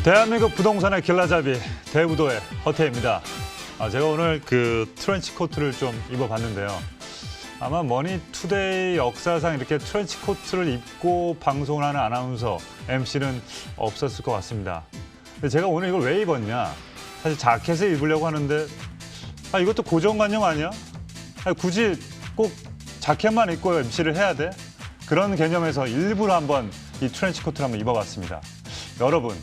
대한민국 부동산의 길라잡이 대부도의 허태입니다. 제가 오늘 그 트렌치 코트를 좀 입어봤는데요. 아마 머니투데이 역사상 이렇게 트렌치 코트를 입고 방송을 하는 아나운서, MC는 없었을 것 같습니다. 근데 제가 오늘 이걸 왜 입었냐? 사실 자켓을 입으려고 하는데 이것도 고정관념 아니야? 굳이 꼭 자켓만 입고 MC를 해야 돼? 그런 개념에서 일부러 한번 이 트렌치 코트를 한번 입어봤습니다. 여러분,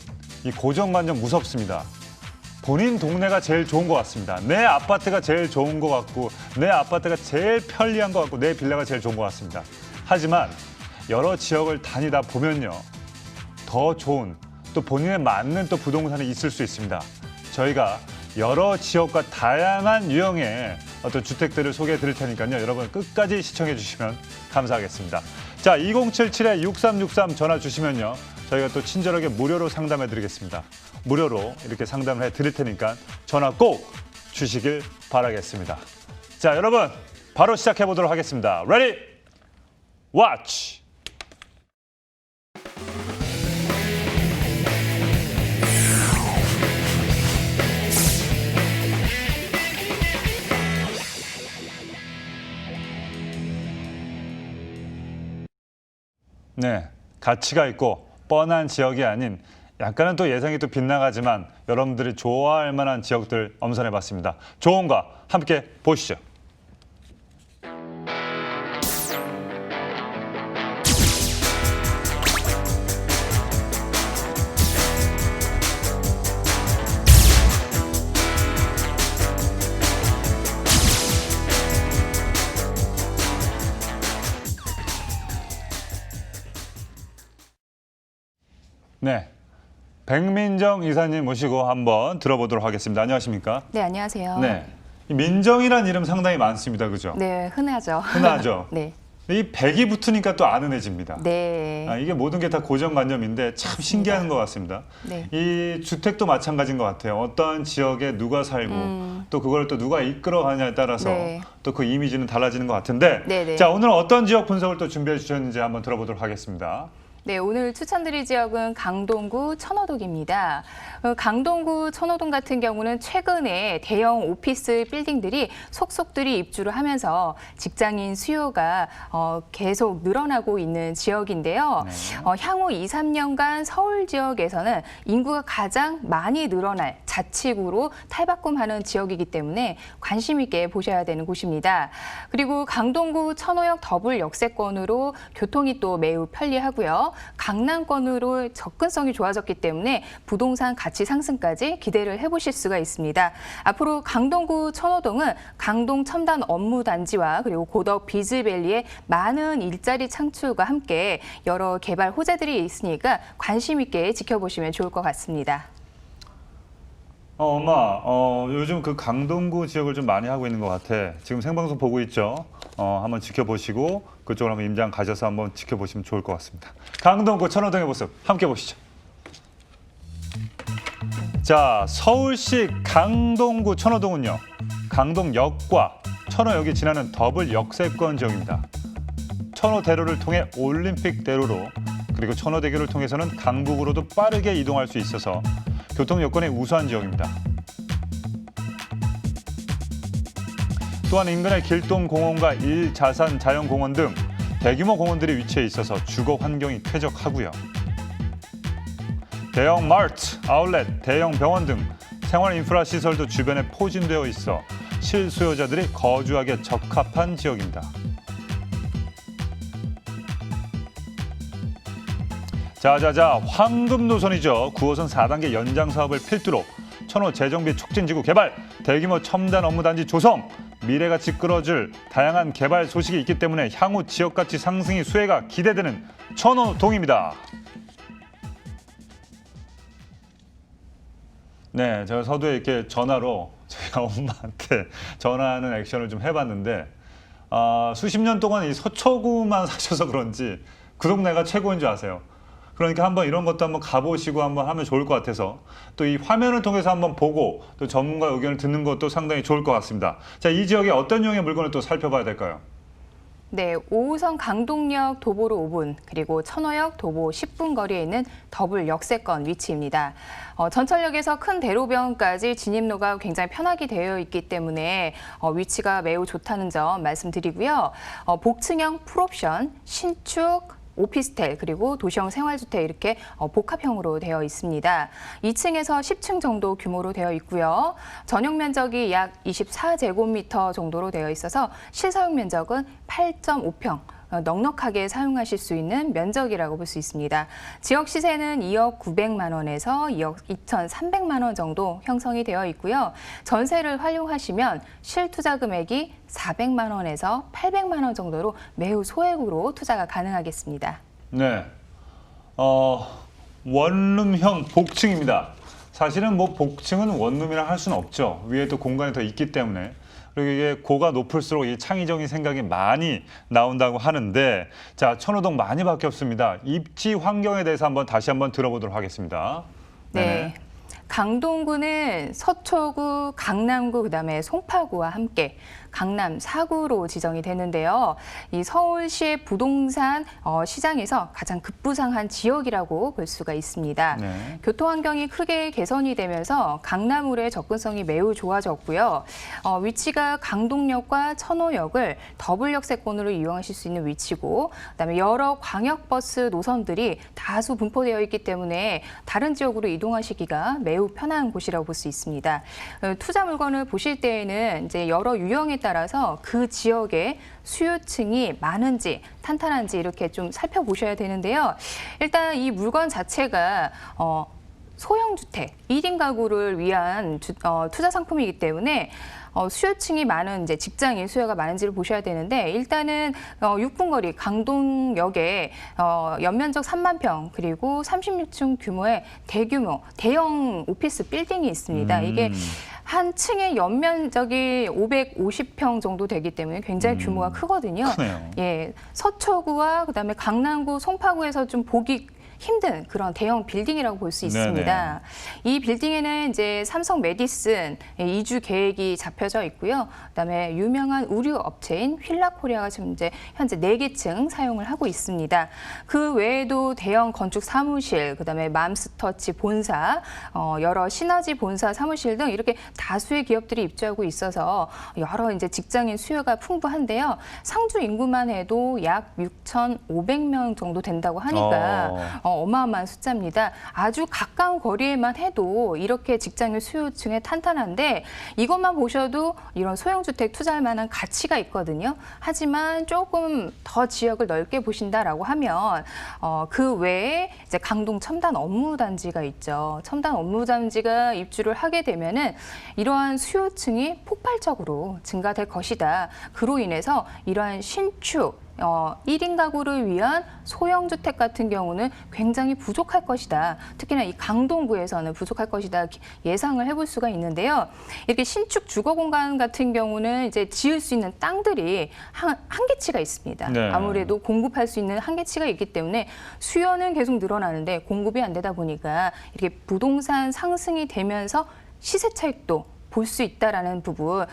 이 고정관념 무섭습니다. 본인 동네가 제일 좋은 것 같습니다. 내 아파트가 제일 좋은 것 같고, 내 아파트가 제일 편리한 것 같고, 내 빌라가 제일 좋은 것 같습니다. 하지만 여러 지역을 다니다 보면요, 더 좋은 또 본인에 맞는 또 부동산이 있을 수 있습니다. 저희가 여러 지역과 다양한 유형의 어떤 주택들을 소개해 드릴 테니까요. 여러분 끝까지 시청해 주시면 감사하겠습니다. 자, 2077-6363 전화 주시면요, 저희가 또 친절하게 무료로 상담해 드리겠습니다. 무료로 이렇게 상담을 해 드릴 테니까 전화 꼭 주시길 바라겠습니다. 자, 여러분 바로 시작해 보도록 하겠습니다. Ready? Watch! 네, 가치가 있고 뻔한 지역이 아닌 약간은 또 예상이 또 빗나가지만 여러분들이 좋아할 만한 지역들 엄선해봤습니다. 조언과 함께 보시죠. 네, 백민정 이사님 모시고 한번 들어보도록 하겠습니다. 안녕하십니까? 네, 안녕하세요. 네, 이 민정이라는 이름 상당히 많습니다, 그죠? 네, 흔하죠. 흔하죠. 네. 이 백이 붙으니까 또 안 흔해집니다. 네. 이게 모든 게 다 고정관념인데 참 맞습니다. 신기한 것 같습니다. 네. 이 주택도 마찬가지인 것 같아요. 어떤 지역에 누가 살고 또 그걸 또 누가 이끌어가냐에 따라서 네. 또 그 이미지는 달라지는 것 같은데, 네네. 자, 오늘 어떤 지역 분석을 또 준비해 주셨는지 한번 들어보도록 하겠습니다. 네, 오늘 추천드릴 지역은 강동구 천호동입니다. 강동구 천호동 같은 경우는 최근에 대형 오피스 빌딩들이 속속들이 입주를 하면서 직장인 수요가 계속 늘어나고 있는 지역인데요. 네. 향후 2, 3년간 서울 지역에서는 인구가 가장 많이 늘어날 자치구로 탈바꿈하는 지역이기 때문에 관심 있게 보셔야 되는 곳입니다. 그리고 강동구 천호역 더블 역세권으로 교통이 또 매우 편리하고요. 강남권으로 접근성이 좋아졌기 때문에 부동산 가치 상승까지 기대를 해보실 수가 있습니다. 앞으로 강동구 천호동은 강동 첨단 업무단지와 그리고 고덕 비즈밸리의 많은 일자리 창출과 함께 여러 개발 호재들이 있으니까 관심 있게 지켜보시면 좋을 것 같습니다. 엄마, 요즘 그 강동구 지역을 좀 많이 하고 있는 것 같아. 지금 생방송 보고 있죠? 한번 지켜보시고 그쪽으로 한번 임장 가셔서 한번 지켜보시면 좋을 것 같습니다. 강동구 천호동의 모습 함께 보시죠. 자, 서울시 강동구 천호동은요, 강동역과 천호역이 지나는 더블 역세권 지역입니다. 천호대로를 통해 올림픽대로로, 그리고 천호대교를 통해서는 강북으로도 빠르게 이동할 수 있어서 교통 여건이 우수한 지역입니다. 또한 인근의 길동공원과 1자산 자연공원 등 대규모 공원들이 위치해 있어서 주거 환경이 쾌적하고요. 대형 마트, 아울렛, 대형 병원 등 생활 인프라 시설도 주변에 포진되어 있어 실수요자들이 거주하기에 적합한 지역입니다. 자자자, 황금 노선이죠. 9호선 4단계 연장 사업을 필두로 천호 재정비 촉진지구 개발, 대규모 첨단 업무단지 조성, 미래가치 끌어줄 다양한 개발 소식이 있기 때문에 향후 지역가치 상승이 수혜가 기대되는 천호동입니다. 네, 제가 서두에 이렇게 전화로 제가 엄마한테 전화하는 액션을 좀 해봤는데, 수십 년 동안 이 서초구만 사셔서 그런지 그 동네가 최고인 줄 아세요. 그러니까 한번 이런 것도 한번 가보시고 한번 하면 좋을 것 같아서 또 이 화면을 통해서 한번 보고 또 전문가 의견을 듣는 것도 상당히 좋을 것 같습니다. 자, 이 지역에 어떤 유형의 물건을 또 살펴봐야 될까요? 네, 5호선 강동역 도보로 5분, 그리고 천호역 도보 10분 거리에 있는 더블 역세권 위치입니다. 전철역에서 큰 대로변까지 진입로가 굉장히 편하게 되어 있기 때문에 위치가 매우 좋다는 점 말씀드리고요. 복층형 풀옵션, 신축, 오피스텔 그리고 도시형 생활주택 이렇게 복합형으로 되어 있습니다. 2층에서 10층 정도 규모로 되어 있고요. 전용 면적이 약 24제곱미터 정도로 되어 있어서 실사용 면적은 8.5평. 넉넉하게 사용하실 수 있는 면적이라고 볼 수 있습니다. 지역 시세는 2억 900만 원에서 2억 2,300만 원 정도 형성이 되어 있고요. 전세를 활용하시면 실투자 금액이 400만 원에서 800만 원 정도로 매우 소액으로 투자가 가능하겠습니다. 네, 원룸형 복층입니다. 사실은 뭐 복층은 원룸이라 할 수는 없죠. 위에도 공간이 더 있기 때문에. 그리고 이게 고가 높을수록 이 창의적인 생각이 많이 나온다고 하는데, 자, 천호동 많이 바뀌었습니다. 입지 환경에 대해서 다시 한번 들어보도록 하겠습니다. 네. 강동구는 서초구, 강남구, 그다음에 송파구와 함께 강남 4구로 지정이 되는데요. 이 서울시의 부동산 시장에서 가장 급부상한 지역이라고 볼 수가 있습니다. 네. 교통 환경이 크게 개선이 되면서 강남으로의 접근성이 매우 좋아졌고요. 위치가 강동역과 천호역을 더블 역세권으로 이용하실 수 있는 위치고, 그다음에 여러 광역버스 노선들이 다수 분포되어 있기 때문에 다른 지역으로 이동하시기가 매우 편한 곳이라고 볼 수 있습니다. 투자 물건을 보실 때에는 이제 여러 유형에 따라서 그 지역의 수요층이 많은지 탄탄한지 이렇게 좀 살펴보셔야 되는데요. 일단 이 물건 자체가 소형주택, 1인 가구를 위한 투자 상품이기 때문에 수요층이 많은 이제 직장인 수요가 많은지를 보셔야 되는데, 일단은 6분 거리 강동역에 연면적 3만 평 그리고 36층 규모의 대규모 대형 오피스 빌딩이 있습니다. 이게 한 층의 연면적이 550평 정도 되기 때문에 굉장히 규모가 크거든요. 크네요. 예, 서초구와 그다음에 강남구, 송파구에서 좀 보기 힘든 그런 대형 빌딩이라고 볼 수 있습니다. 이 빌딩에는 이제 삼성 메디슨 이주 계획이 잡혀져 있고요. 그다음에 유명한 의류 업체인 휠라코리아가 지금 이제 현재 4개층 사용을 하고 있습니다. 그 외에도 대형 건축 사무실, 그다음에 맘스터치 본사, 여러 시너지 본사 사무실 등 이렇게 다수의 기업들이 입주하고 있어서 여러 이제 직장인 수요가 풍부한데요. 상주 인구만 해도 약 6,500명 정도 된다고 하니까 어마어마한 숫자입니다. 아주 가까운 거리에만 해도 이렇게 직장인 수요층에 탄탄한데, 이것만 보셔도 이런 소형주택 투자할 만한 가치가 있거든요. 하지만 조금 더 지역을 넓게 보신다라고 하면 그 외에 이제 강동 첨단 업무단지가 있죠. 첨단 업무단지가 입주를 하게 되면은 이러한 수요층이 폭발적으로 증가될 것이다. 그로 인해서 이러한 신축 1인 가구를 위한 소형주택 같은 경우는 굉장히 부족할 것이다. 특히나 이 강동구에서는 부족할 것이다 예상을 해볼 수가 있는데요. 이렇게 신축 주거 공간 같은 경우는 이제 지을 수 있는 땅들이 한계치가 있습니다. 네. 아무래도 공급할 수 있는 한계치가 있기 때문에 수요는 계속 늘어나는데 공급이 안 되다 보니까 이렇게 부동산 상승이 되면서 시세 차익도 볼 수 있다라는 부분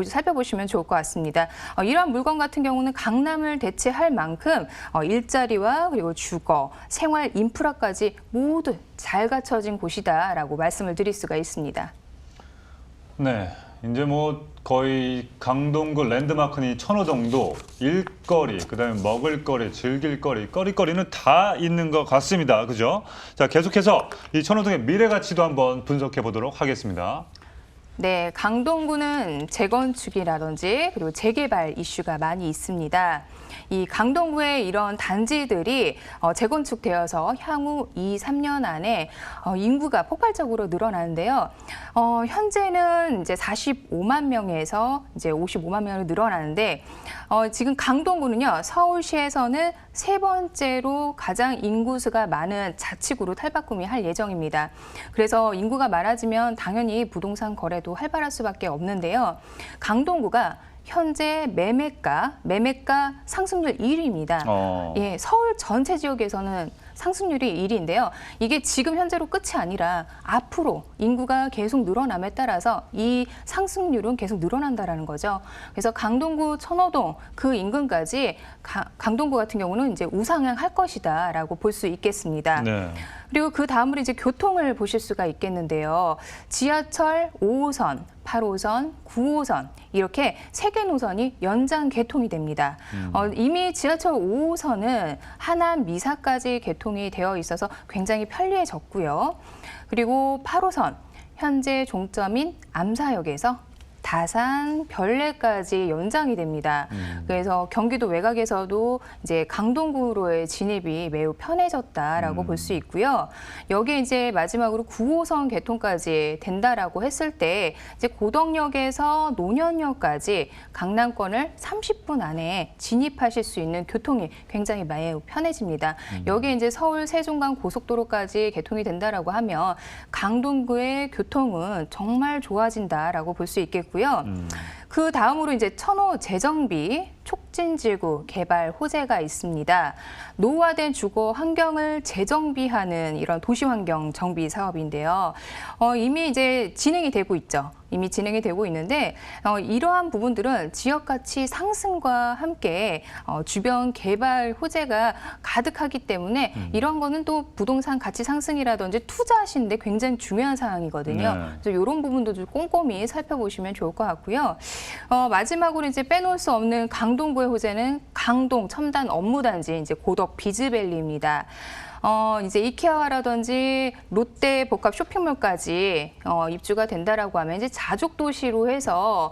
살펴보시면 좋을 것 같습니다. 이러한 물건 같은 경우는 강남을 대체할 만큼 일자리와 그리고 주거, 생활 인프라까지 모두 잘 갖춰진 곳이다라고 말씀을 드릴 수가 있습니다. 네, 이제 뭐 거의 강동구 랜드마크니 천호동도 일거리, 그다음에 먹을거리, 즐길거리, 거리거리는 다 있는 것 같습니다. 그죠? 자, 계속해서 이 천호동의 미래 가치도 한번 분석해 보도록 하겠습니다. 네, 강동구는 재건축이라든지 그리고 재개발 이슈가 많이 있습니다. 이 강동구의 이런 단지들이 재건축되어서 향후 2, 3년 안에 인구가 폭발적으로 늘어나는데요. 현재는 이제 45만 명에서 이제 55만 명으로 늘어나는데, 지금 강동구는요, 서울시에서는 세 번째로 가장 인구수가 많은 자치구로 탈바꿈이 할 예정입니다. 그래서 인구가 많아지면 당연히 부동산 거래도 활발할 수밖에 없는데요. 강동구가 현재 매매가 상승률 1위입니다. 예, 서울 전체 지역에서는 상승률이 1위인데요. 이게 지금 현재로 끝이 아니라 앞으로 인구가 계속 늘어남에 따라서 이 상승률은 계속 늘어난다라는 거죠. 그래서 강동구, 천호동 그 인근까지 강동구 같은 경우는 이제 우상향할 것이다라고 볼 수 있겠습니다. 네. 그리고 그 다음으로 이제 교통을 보실 수가 있겠는데요. 지하철 5호선, 8호선, 9호선 이렇게 3개 노선이 연장 개통이 됩니다. 이미 지하철 5호선은 하남 미사까지 개통이 되어 있어서 굉장히 편리해졌고요. 그리고 8호선 현재 종점인 암사역에서 다산, 별내까지 연장이 됩니다. 그래서 경기도 외곽에서도 이제 강동구로의 진입이 매우 편해졌다라고 볼 수 있고요. 여기에 이제 마지막으로 9호선 개통까지 된다라고 했을 때 이제 고덕역에서 논현역까지 강남권을 30분 안에 진입하실 수 있는 교통이 굉장히 매우 편해집니다. 여기에 이제 서울 세종간 고속도로까지 개통이 된다라고 하면 강동구의 교통은 정말 좋아진다라고 볼 수 있겠고요. 그 다음으로 이제 천호 재정비 촉진지구 개발 호재가 있습니다. 노후화된 주거 환경을 재정비하는 이런 도시환경 정비 사업인데요. 이미 이제 진행이 되고 있죠. 이미 진행이 되고 있는데 이러한 부분들은 지역 가치 상승과 함께 주변 개발 호재가 가득하기 때문에 이런 거는 또 부동산 가치 상승이라든지 투자하시는데 굉장히 중요한 사항이거든요. 네. 그래서 이런 부분도 좀 꼼꼼히 살펴보시면 좋을 것 같고요. 마지막으로 이제 빼놓을 수 없는 강동구의 호재는 강동 첨단 업무단지 이제 고덕 비즈밸리입니다. 이제 이케아라든지 롯데 복합 쇼핑몰까지 입주가 된다라고 하면 이제 자족 도시로 해서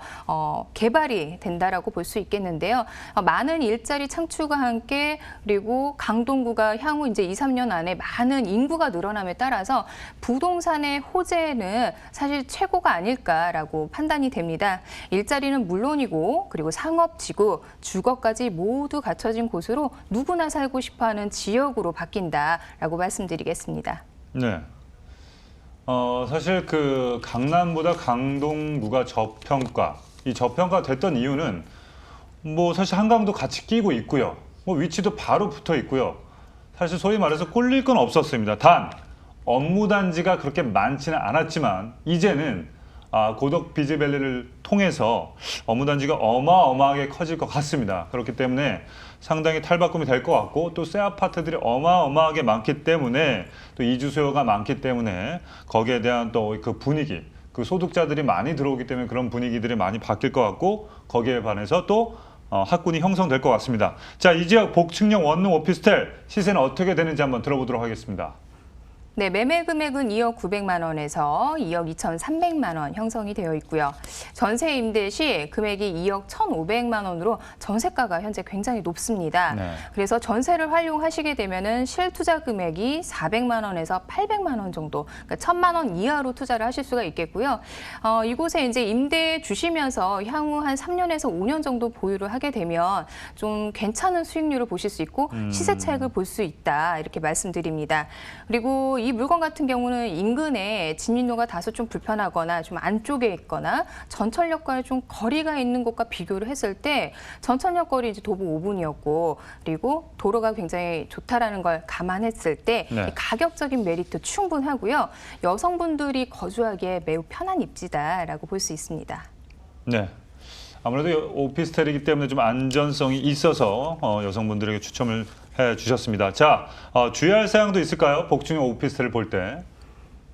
개발이 된다라고 볼 수 있겠는데요. 많은 일자리 창출과 함께 그리고 강동구가 향후 이제 2, 3년 안에 많은 인구가 늘어남에 따라서 부동산의 호재는 사실 최고가 아닐까라고 판단이 됩니다. 일자리는 물론이고 그리고 상업지구, 주거까지 모두 갖춰진 곳으로 누구나 살고 싶어하는 지역으로 바뀐다. 라고 말씀드리겠습니다. 네. 사실 그 강남보다 강동구가 저평가, 이 저평가 됐던 이유는 뭐 사실 한강도 같이 끼고 있고요. 뭐 위치도 바로 붙어 있고요. 사실 소위 말해서 꼴릴 건 없었습니다. 단 업무 단지가 그렇게 많지는 않았지만 이제는 고덕 비즈밸리를 통해서 업무 단지가 어마어마하게 커질 것 같습니다. 그렇기 때문에 상당히 탈바꿈이 될 것 같고 또 새 아파트들이 어마어마하게 많기 때문에 또 이주 수요가 많기 때문에 거기에 대한 또 그 분위기, 그 소득자들이 많이 들어오기 때문에 그런 분위기들이 많이 바뀔 것 같고 거기에 반해서 또 학군이 형성될 것 같습니다. 자, 이 지역 복층형 원룸 오피스텔 시세는 어떻게 되는지 한번 들어보도록 하겠습니다. 네, 매매 금액은 2억 900만 원에서 2억 2,300만 원 형성이 되어 있고요. 전세 임대 시 금액이 2억 1,500만 원으로 전세가가 현재 굉장히 높습니다. 네. 그래서 전세를 활용하시게 되면은 실투자 금액이 400만 원에서 800만 원 정도, 그러니까 1,000만 원 이하로 투자를 하실 수가 있겠고요. 이곳에 이제 임대 주시면서 향후 한 3년에서 5년 정도 보유를 하게 되면 좀 괜찮은 수익률을 보실 수 있고 시세 차익을 볼 수 있다 이렇게 말씀드립니다. 그리고 이 물건 같은 경우는 인근에 진입로가 다소 좀 불편하거나 좀 안쪽에 있거나 전철역과 좀 거리가 있는 곳과 비교를 했을 때 전철역 거리 이제 도보 5분이었고 그리고 도로가 굉장히 좋다라는 걸 감안했을 때 네. 가격적인 메리트 충분하고요. 여성분들이 거주하기에 매우 편한 입지다라고 볼 수 있습니다. 네. 아무래도 오피스텔이기 때문에 좀 안전성이 있어서 여성분들에게 추천을 해주셨습니다. 자, 주의할 사항도 있을까요? 복층형 오피스텔을 볼 때.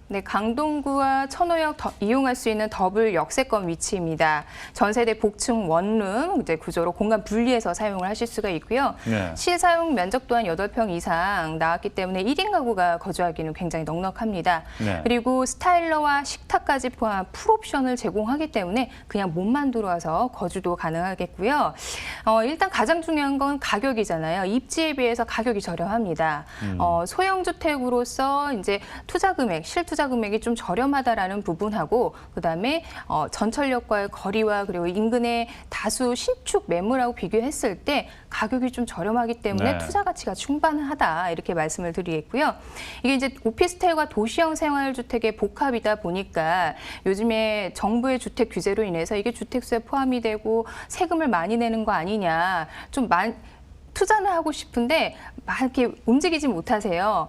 네, 강동구와 천호역 이용할 수 있는 더블 역세권 위치입니다. 전세대 복층 원룸 이제 구조로 공간 분리해서 사용을 하실 수가 있고요. 네. 실사용 면적 또한 8평 이상 나왔기 때문에 1인 가구가 거주하기는 굉장히 넉넉합니다. 네. 그리고 스타일러와 식탁까지 포함한 풀옵션을 제공하기 때문에 그냥 몸만 들어와서 거주도 가능하겠고요. 일단 가장 중요한 건 가격이잖아요. 입지에 비해서 가격이 저렴합니다. 소형 주택으로서 이제 투자 금액, 실투자 투자 금액이 좀 저렴하다라는 부분하고 그다음에 전철역과의 거리와 그리고 인근의 다수 신축 매물하고 비교했을 때 가격이 좀 저렴하기 때문에 네. 투자 가치가 충분하다 이렇게 말씀을 드리겠고요. 이게 이제 오피스텔과 도시형 생활주택의 복합이다 보니까 요즘에 정부의 주택 규제로 인해서 이게 주택수에 포함이 되고 세금을 많이 내는 거 아니냐 좀 투자는 하고 싶은데 막 이렇게 움직이지 못하세요.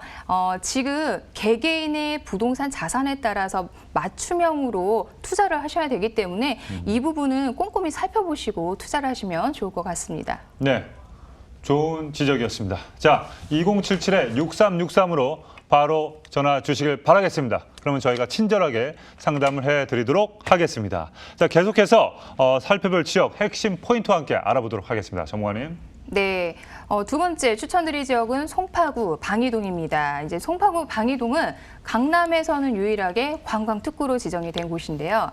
지금 개개인의 부동산 자산에 따라서 맞춤형으로 투자를 하셔야 되기 때문에 이 부분은 꼼꼼히 살펴보시고 투자를 하시면 좋을 것 같습니다. 네, 좋은 지적이었습니다. 자, 2077-6363으로 바로 전화 주시길 바라겠습니다. 그러면 저희가 친절하게 상담을 해드리도록 하겠습니다. 자, 계속해서 살펴볼 지역 핵심 포인트와 함께 알아보도록 하겠습니다. 전문가님. 네, 두 번째 추천드릴 지역은 송파구 방이동입니다. 이제 송파구 방이동은 강남에서는 유일하게 관광특구로 지정이 된 곳인데요.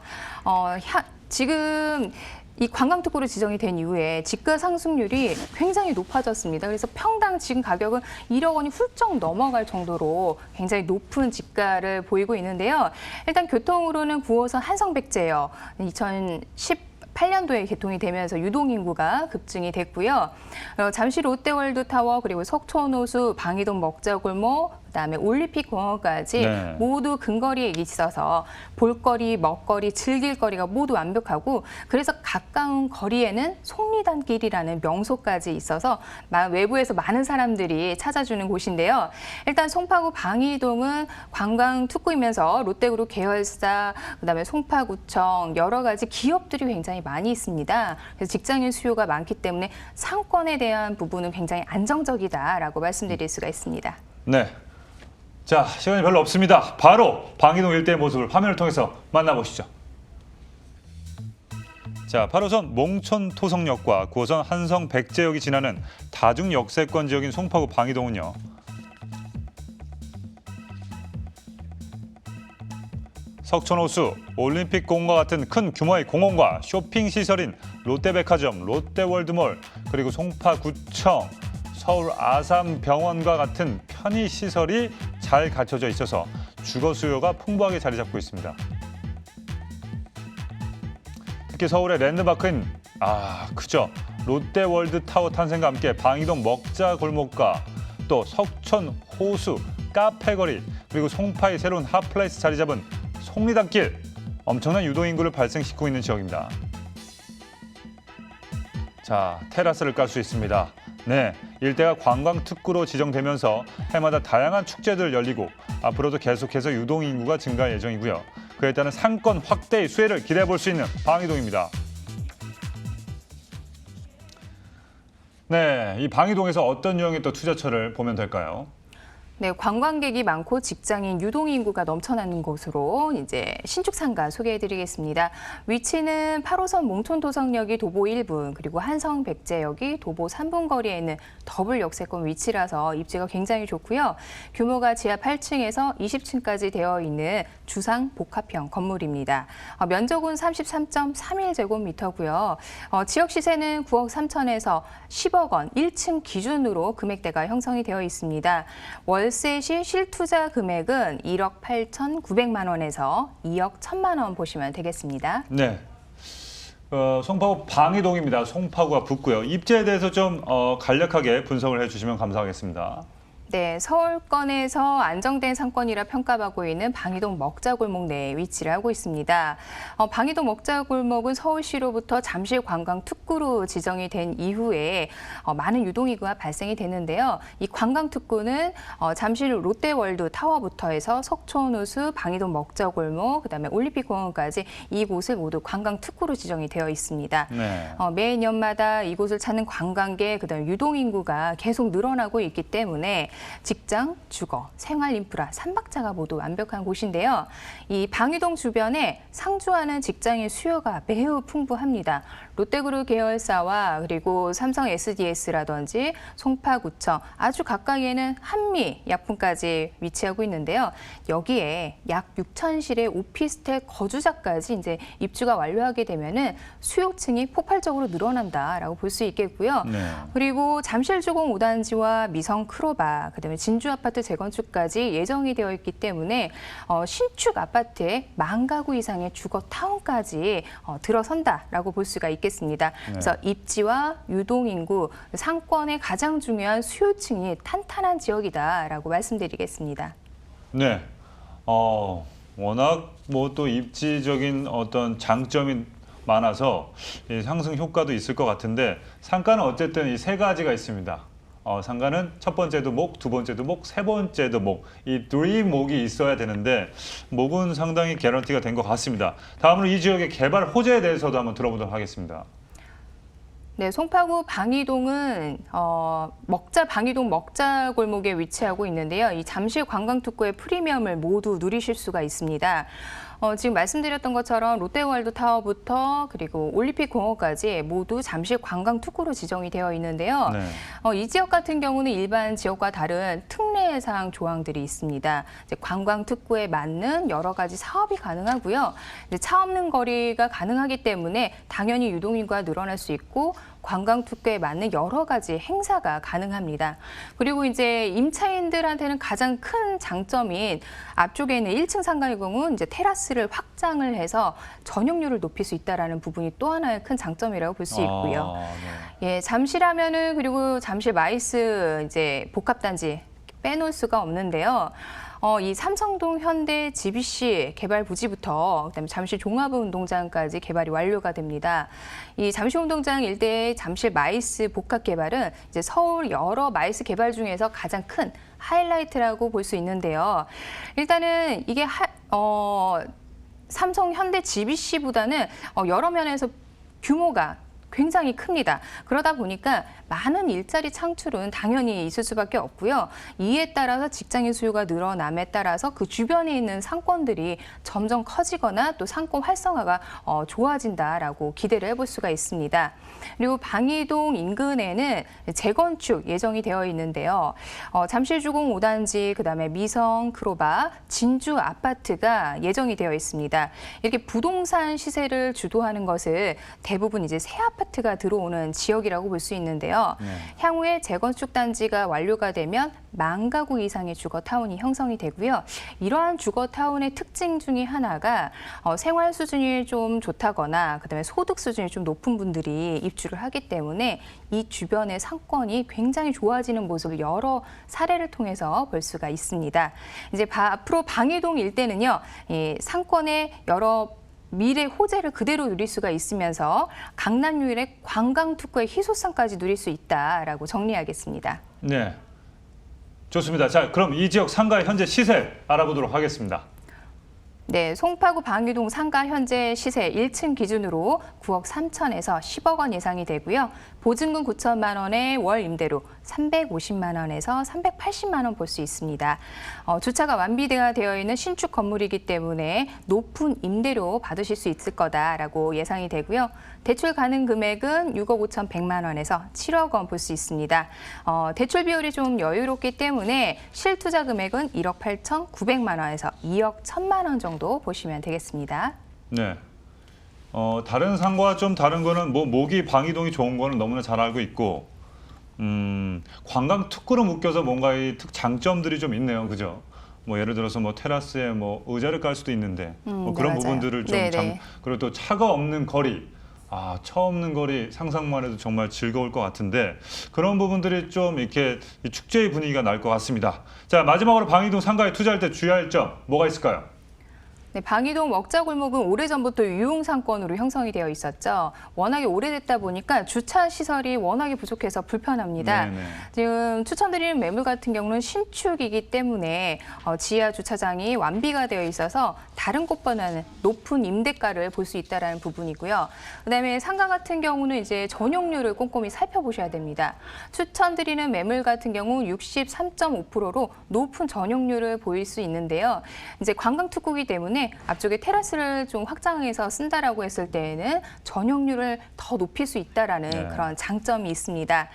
지금 이 관광특구로 지정이 된 이후에 집가 상승률이 굉장히 높아졌습니다. 그래서 평당 지금 가격은 1억 원이 훌쩍 넘어갈 정도로 굉장히 높은 집가를 보이고 있는데요. 일단 교통으로는 9호선 한성백제역 2018년도에 개통이 되면서 유동인구가 급증이 됐고요. 잠시 롯데월드타워 그리고 석촌호수, 방이동 먹자골목, 그다음에 올림픽공원까지 네. 모두 근거리에 있어서 볼거리, 먹거리, 즐길거리가 모두 완벽하고 그래서 가까운 거리에는 속리단길이라는 명소까지 있어서 외부에서 많은 사람들이 찾아주는 곳인데요. 일단 송파구 방이동은 관광 특구이면서 롯데그룹 계열사, 그다음에 송파구청 여러 가지 기업들이 굉장히 많이 있습니다. 그래서 직장인 수요가 많기 때문에 상권에 대한 부분은 굉장히 안정적이다라고 말씀드릴 수가 있습니다. 네. 자, 시간이 별로 없습니다. 바로 방이동 일대의 모습을 화면을 통해서 만나보시죠. 자, 8호선 몽촌토성역과 9호선 한성백제역이 지나는 다중역세권 지역인 송파구 방이동은요. 석촌호수, 올림픽공원과 같은 큰 규모의 공원과 쇼핑시설인 롯데백화점, 롯데월드몰, 그리고 송파구청, 서울 아산병원과 같은 편의시설이 잘 갖춰져 있어서 주거 수요가 풍부하게 자리 잡고 있습니다. 특히 서울의 랜드마크인 그죠. 롯데월드타워 탄생과 함께 방이동 먹자골목과 또 석촌 호수, 카페거리 그리고 송파의 새로운 핫플레이스 자리 잡은 속리단길 엄청난 유동인구를 발생시키고 있는 지역입니다. 자, 테라스를 깔 수 있습니다. 네, 일대가 관광특구로 지정되면서 해마다 다양한 축제들 열리고 앞으로도 계속해서 유동인구가 증가할 예정이고요. 그에 따른 상권 확대의 수혜를 기대해 볼 수 있는 방이동입니다. 네, 이 방이동에서 어떤 유형의 또 투자처를 보면 될까요? 네, 관광객이 많고 직장인 유동인구가 넘쳐나는 곳으로 이제 신축 상가 소개해드리겠습니다. 위치는 8호선 몽촌도성역이 도보 1분 그리고 한성백제역이 도보 3분 거리에 있는 더블 역세권 위치라서 입지가 굉장히 좋고요. 규모가 지하 8층에서 20층까지 되어 있는 주상 복합형 건물입니다. 면적은 33.31제곱미터고요. 지역 시세는 9억 3천에서 10억 원 1층 기준으로 금액대가 형성이 되어 있습니다. 월세 시 실투자 금액은 1억 8,900만 원에서 2억 1,000만 원 보시면 되겠습니다. 네, 송파구 방이동입니다. 송파구가 붙고요. 입지에 대해서 좀 간략하게 분석을 해주시면 감사하겠습니다. 네, 서울권에서 안정된 상권이라 평가받고 있는 방이동 먹자골목 내에 위치를 하고 있습니다. 방이동 먹자골목은 서울시로부터 잠실관광특구로 지정이 된 이후에 많은 유동인구가 발생이 되는데요. 이 관광특구는 잠실 롯데월드 타워부터 해서 석촌호수, 방이동 먹자골목, 그다음에 올림픽공원까지 이곳을 모두 관광특구로 지정이 되어 있습니다. 네. 매년마다 이곳을 찾는 관광객, 그다음에 유동인구가 계속 늘어나고 있기 때문에 직장, 주거, 생활 인프라, 삼박자가 모두 완벽한 곳인데요. 이 방이동 주변에 상주하는 직장인 수요가 매우 풍부합니다. 롯데그룹 계열사와 그리고 삼성 SDS라든지 송파구청 아주 가까이에는 한미약품까지 위치하고 있는데요. 여기에 약 6,000실의 오피스텔 거주자까지 이제 입주가 완료하게 되면은 수요층이 폭발적으로 늘어난다라고 볼 수 있겠고요. 네. 그리고 잠실주공 5단지와 미성 크로바 그다음에 진주 아파트 재건축까지 예정이 되어 있기 때문에 신축 아파트에 10,000가구 이상의 주거 타운까지 들어선다라고 볼 수가 있겠습니다. 그래서 입지와 유동인구, 상권의 가장 중요한 수요층이 탄탄한 지역이다라고 말씀드리겠습니다. 네. 워낙 뭐 또 입지적인 어떤 장점이 많아서 이 상승 효과도 있을 것 같은데 상가는 어쨌든 이 세 가지가 있습니다. 상가는 첫 번째 도목, 두 번째 도목, 세 번째 도목 이 3목이 있어야 되는데 목은 상당히 개런티가 된 것 같습니다. 다음으로 이 지역의 개발 호재에 대해서도 한번 들어보도록 하겠습니다. 네, 송파구 방이동은 방이동 먹자 골목에 위치하고 있는데요. 이 잠실 관광특구의 프리미엄을 모두 누리실 수가 있습니다. 지금 말씀드렸던 것처럼 롯데월드 타워부터 그리고 올림픽 공원까지 모두 잠실 관광특구로 지정이 되어 있는데요. 네. 이 지역 같은 경우는 일반 지역과 다른 특례사항 조항들이 있습니다. 이제 관광특구에 맞는 여러 가지 사업이 가능하고요. 이제 차 없는 거리가 가능하기 때문에 당연히 유동인구가 늘어날 수 있고 관광특구에 맞는 여러 가지 행사가 가능합니다. 그리고 이제 임차인들한테는 가장 큰 장점인 앞쪽에 있는 1층 상가의 경우 이제 테라스를 확장을 해서 전용률을 높일 수 있다라는 부분이 또 하나의 큰 장점이라고 볼 수 있고요. 네. 예, 잠실하면은 그리고 잠실 마이스 이제 복합단지 빼놓을 수가 없는데요. 이 삼성동 현대 GBC 개발 부지부터 그다음에 잠실 종합운동장까지 개발이 완료가 됩니다. 이 잠실운동장 일대의 잠실 마이스 복합 개발은 이제 서울 여러 마이스 개발 중에서 가장 큰 하이라이트라고 볼 수 있는데요. 일단은 이게 삼성 현대 GBC보다는 여러 면에서 규모가 굉장히 큽니다. 그러다 보니까 많은 일자리 창출은 당연히 있을 수밖에 없고요. 이에 따라서 직장인 수요가 늘어남에 따라서 그 주변에 있는 상권들이 점점 커지거나 또 상권 활성화가 좋아진다라고 기대를 해볼 수가 있습니다. 그리고 방이동 인근에는 재건축 예정이 되어 있는데요. 잠실주공 5단지, 그다음에 미성, 크로바, 진주 아파트가 예정이 되어 있습니다. 이렇게 부동산 시세를 주도하는 것을 대부분 이제 새 아파트가 들어오는 지역이라고 볼 수 있는데요. 향후에 재건축 단지가 완료가 되면 10,000가구 이상의 주거타운이 형성이 되고요. 이러한 주거타운의 특징 중에 하나가 생활 수준이 좀 좋다거나 그다음에 소득 수준이 좀 높은 분들이 입주를 하기 때문에 이 주변의 상권이 굉장히 좋아지는 모습을 여러 사례를 통해서 볼 수가 있습니다. 이제 앞으로 방이동 일대는요, 이 상권의 여러 미래 호재를 그대로 누릴 수가 있으면서 강남 유일의 관광특구의 희소성까지 누릴 수 있다라고 정리하겠습니다. 네, 좋습니다. 자, 그럼 이 지역 상가의 현재 시세 알아보도록 하겠습니다. 네, 송파구 방유동 상가 현재 시세 1층 기준으로 9억 3천에서 10억 원 예상이 되고요. 보증금 9천만 원에 월 임대료 350만 원에서 380만 원 볼 수 있습니다. 주차가 완비가 되어 있는 신축 건물이기 때문에 높은 임대료 받으실 수 있을 거다라고 예상이 되고요. 대출 가능 금액은 6억 5천 100만 원에서 7억 원 볼 수 있습니다. 대출 비율이 좀 여유롭기 때문에 실투자 금액은 1억 8천 9백만 원에서 2억 1천만 원 정도 보시면 되겠습니다. 네. 다른 상과 좀 다른 거는 뭐 모기 방이동이 좋은 거는 너무나 잘 알고 있고 관광 특구로 묶여서 뭔가 이 장점들이 좀 있네요. 그죠? 뭐 예를 들어서 뭐 테라스에 뭐 의자를 깔 수도 있는데 뭐 그런 맞아요. 부분들을 좀 그리고 또 차가 없는 거리 차 없는 거리 상상만 해도 정말 즐거울 것 같은데 그런 부분들이 좀 이렇게 이 축제의 분위기가 날 것 같습니다. 자, 마지막으로 방이동 상가에 투자할 때 주의할 점 뭐가 있을까요? 네, 방이동 먹자골목은 오래전부터 유흥상권으로 형성이 되어 있었죠. 워낙에 오래됐다 보니까 주차 시설이 워낙에 부족해서 불편합니다. 네네. 지금 추천드리는 매물 같은 경우는 신축이기 때문에 지하 주차장이 완비가 되어 있어서 다른 곳보다는 높은 임대가를 볼 수 있다는 부분이고요. 그다음에 상가 같은 경우는 이제 전용률을 꼼꼼히 살펴보셔야 됩니다. 추천드리는 매물 같은 경우 63.5%로 높은 전용률을 보일 수 있는데요. 이제 관광특구이기 때문에 앞쪽에 테라스를 좀 확장해서 쓴다라고 했을 때에는 전용률을 더 높일 수 있다라는 그런 장점이 있습니다.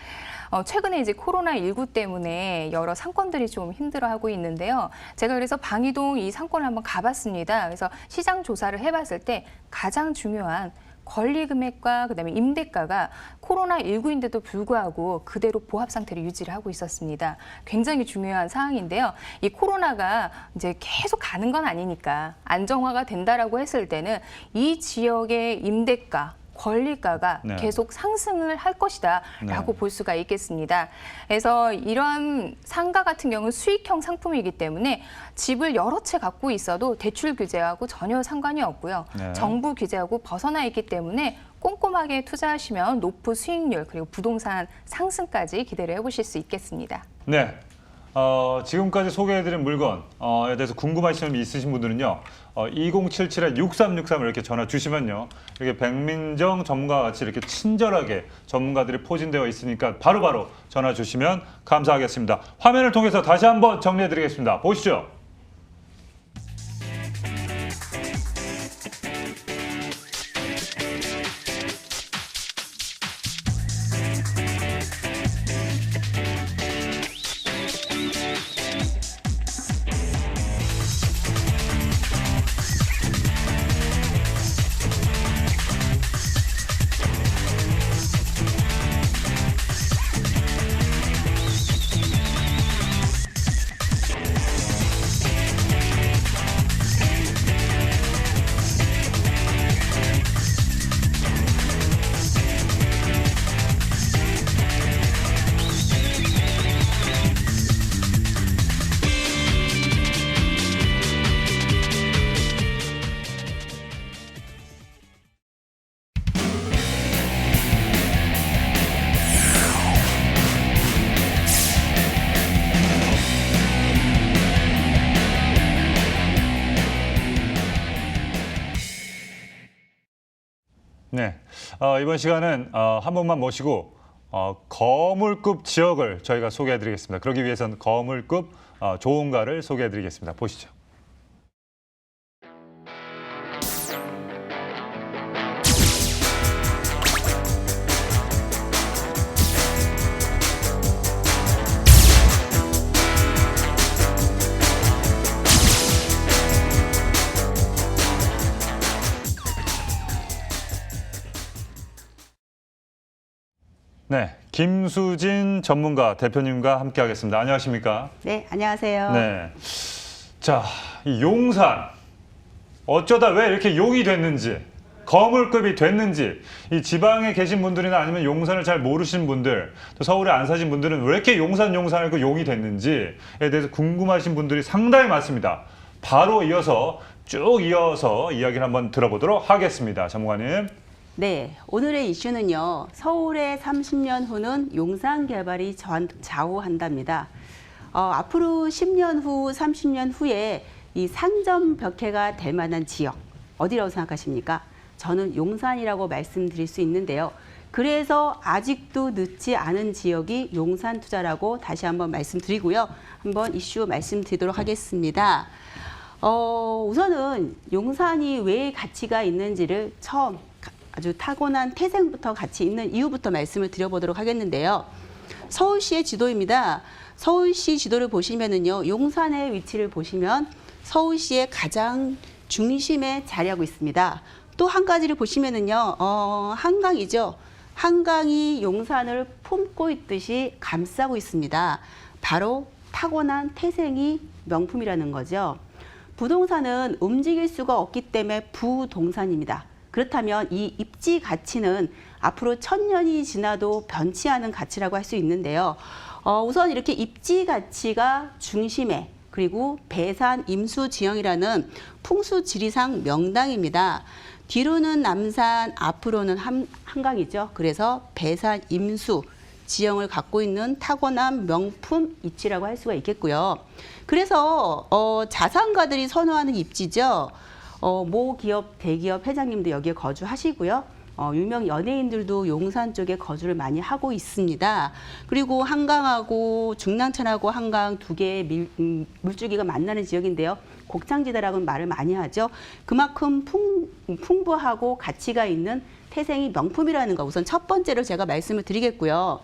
최근에 이제 코로나19 때문에 여러 상권들이 좀 힘들어하고 있는데요. 제가 그래서 방이동 이 상권을 한번 가봤습니다. 그래서 시장 조사를 해봤을 때 가장 중요한 권리금액과 그다음에 임대가가 코로나19인데도 불구하고 그대로 보합 상태를 유지를 하고 있었습니다. 굉장히 중요한 사항인데요. 이 코로나가 이제 계속 가는 건 아니니까 안정화가 된다라고 했을 때는 이 지역의 임대가 권리가가 네. 계속 상승을 할 것이다라고 네. 볼 수가 있겠습니다. 그래서 이러한 상가 같은 경우는 수익형 상품이기 때문에 집을 여러 채 갖고 있어도 대출 규제하고 전혀 상관이 없고요. 네. 정부 규제하고 벗어나 있기 때문에 꼼꼼하게 투자하시면 높은 수익률 그리고 부동산 상승까지 기대를 해보실 수 있겠습니다. 네. 지금까지 소개해드린 물건에 대해서 궁금하신 점이 있으신 분들은요. 2077-6363을 이렇게 전화 주시면요. 이렇게 백민정 전문가와 같이 이렇게 친절하게 전문가들이 포진되어 있으니까 바로바로 전화 주시면 감사하겠습니다. 화면을 통해서 다시 한번 정리해드리겠습니다. 보시죠. 네, 이번 시간은 한 분만 모시고 거물급 지역을 저희가 소개해드리겠습니다. 그러기 위해서는 거물급 좋은가를 소개해드리겠습니다. 보시죠. 네, 김수진 전문가 대표님과 함께하겠습니다. 안녕하십니까? 네, 안녕하세요. 네, 자, 이 용산 어쩌다 왜 이렇게 용이 됐는지, 거물급이 됐는지, 이 지방에 계신 분들이나 아니면 용산을 잘 모르시는 분들, 또 서울에 안 사신 분들은 왜 이렇게 용산을 그 용이 됐는지에 대해서 궁금하신 분들이 상당히 많습니다. 바로 쭉 이어서 이야기를 한번 들어보도록 하겠습니다. 전문가님. 네, 오늘의 이슈는요. 서울의 30년 후는 용산 개발이 좌우한답니다. 앞으로 10년 후, 30년 후에 이 상점벽해가 될 만한 지역, 어디라고 생각하십니까? 저는 용산이라고 말씀드릴 수 있는데요. 그래서 아직도 늦지 않은 지역이 용산 투자라고 다시 한번 말씀드리고요. 한번 이슈 말씀드리도록 하겠습니다. 우선은 용산이 왜 가치가 있는지를 처음 아주 타고난 태생부터 같이 있는 이유부터 말씀을 드려보도록 하겠는데요. 서울시의 지도입니다. 서울시 지도를 보시면은요, 용산의 위치를 보시면 서울시의 가장 중심에 자리하고 있습니다. 또 한 가지를 보시면은요, 한강이죠. 한강이 용산을 품고 있듯이 감싸고 있습니다. 바로 타고난 태생이 명품이라는 거죠. 부동산은 움직일 수가 없기 때문에 부동산입니다. 그렇다면 이 입지 가치는 앞으로 1000년이 지나도 변치 않은 가치라고 할 수 있는데요. 우선 이렇게 입지 가치가 중심에 그리고 배산 임수 지형이라는 풍수 지리상 명당입니다. 뒤로는 남산, 앞으로는 한강이죠. 그래서 배산 임수 지형을 갖고 있는 타고난 명품 입지라고 할 수가 있겠고요. 그래서 자산가들이 선호하는 입지죠. 모 기업, 대기업 회장님도 여기에 거주하시고요. 유명 연예인들도 용산 쪽에 거주를 많이 하고 있습니다. 그리고 한강하고 중랑천하고 한강 두 개의 물줄기가 만나는 지역인데요. 곡창지대라고는 말을 많이 하죠. 그만큼 풍부하고 가치가 있는 태생이 명품이라는 거 우선 첫 번째로 제가 말씀을 드리겠고요.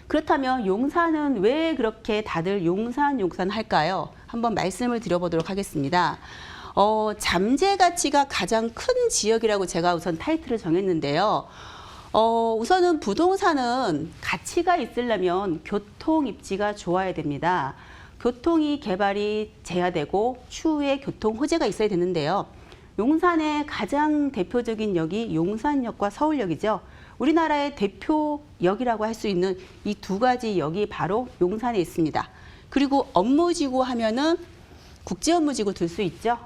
그렇다면 용산은 왜 그렇게 다들 용산 할까요? 한번 말씀을 드려보도록 하겠습니다. 잠재 가치가 가장 큰 지역이라고 제가 우선 타이틀을 정했는데요. 우선은 부동산은 가치가 있으려면 교통 입지가 좋아야 됩니다. 교통이 개발이 돼야 되고 추후에 교통 호재가 있어야 되는데요. 용산의 가장 대표적인 역이 용산역과 서울역이죠. 우리나라의 대표역이라고 할 수 있는 이 두 가지 역이 바로 용산에 있습니다. 그리고 업무지구 하면은 국제업무지구 들 수 있죠.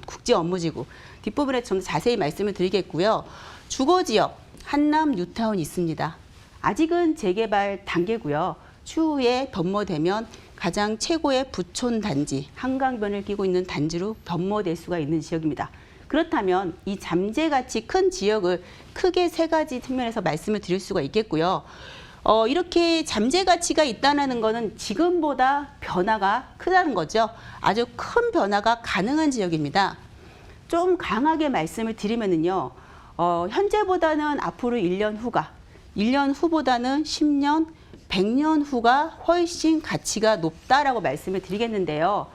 국제업무지구. 뒷부분에 좀 자세히 말씀을 드리겠고요. 주거지역, 한남 뉴타운 있습니다. 아직은 재개발 단계고요. 추후에 변모되면 가장 최고의 부촌 단지, 한강변을 끼고 있는 단지로 변모될 수가 있는 지역입니다. 그렇다면 이 잠재 가치 큰 지역을 크게 세 가지 측면에서 말씀을 드릴 수가 있겠고요. 이렇게 잠재 가치가 있다는 것은 지금보다 변화가 크다는 거죠. 아주 큰 변화가 가능한 지역입니다. 좀 강하게 말씀을 드리면은요, 현재보다는 앞으로 1년 후가, 1년 후보다는 10년, 100년 후가 훨씬 가치가 높다라고 말씀을 드리겠는데요.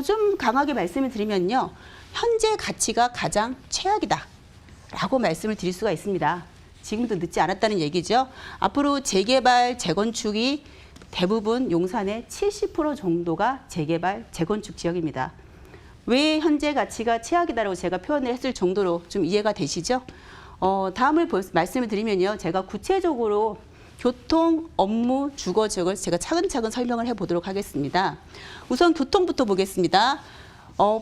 좀 강하게 말씀을 드리면요, 현재 가치가 가장 최악이다 라고 말씀을 드릴 수가 있습니다. 지금도 늦지 않았다는 얘기죠. 앞으로 재개발, 재건축이 대부분 용산의 70% 정도가 재개발, 재건축 지역입니다. 왜 현재 가치가 최악이다라고 제가 표현을 했을 정도로 좀 이해가 되시죠? 다음을 말씀을 드리면요, 제가 구체적으로 교통, 업무, 주거 지역을 제가 차근차근 설명을 해보도록 하겠습니다. 우선 교통부터 보겠습니다.